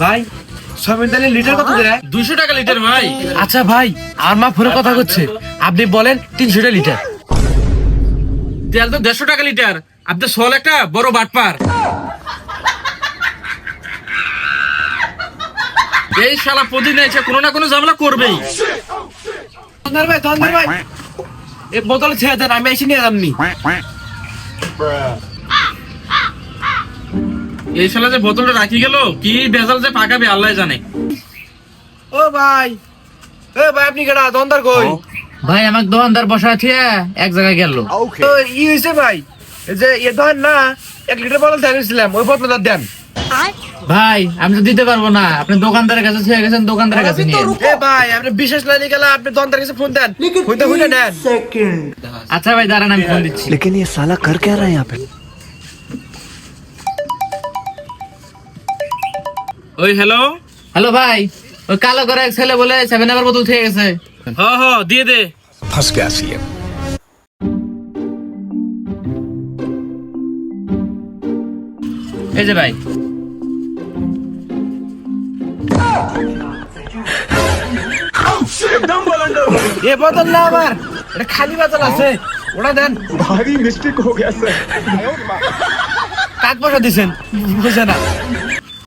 ভাই সয়াবিন তেলের লিটার কত দেয়? 200 টাকা লিটার ভাই। আচ্ছা ভাই, আর মা ফোনে কথা করছে, আপনি বলেন 300 লিটার। তেল তো 150 টাকা লিটার। আপনি সোল একটা বড় বাটপার। এই শালা প্রতিদিন এসে কোনো না কোনো ঝামেলা করবেই। ধন্দার ভাই এই বোতল ছেড়ে দেন, আমি এসে নিয়ে যামনি। এই শালা যে বোতলটা রাখি গেল, কি ভেজাল যে পাকাবে আল্লাহ জানে। ও ভাই আপনি কেডা? ধন্দার কই? ভাই আমাকে দোকানদার বসা আছে এক জায়গায় গেল। তো হয়েছে ভাই, এই যে ধরেন না 1 লিটার বোতল দেখেছিলাম, ওই বোতলটা দেন। ভাই আমি তো দিতে পারবো না, আপনি দোকানদারের কাছে ছেড়ে গেছেন, দোকানদারের কাছে নিয়ে। ভাই আপনি বিশেষ লাইনে গেলে আপনি দন্তার কাছে ফোন দেন, হইতে নেন। আচ্ছা ভাই দাঁড়ান, আমি ফোন দিচ্ছি। लेकिन ये साला कर क्या रहा है यहाँ पे? ওই হ্যালো। হ্যালো ভাই, ওই কালো করে এক ছেলে বলে 7 আপ বোতল থেকে গেছে। হ দিয়ে দে। फंस गया सीएम। এই যে ভাই, এ বোতল না আমার, এটা খালি বোতল আছে, ওটা দেন। भारी मिस्टेक हो गया सर। কাক পয়সা দিছেন বুঝে না।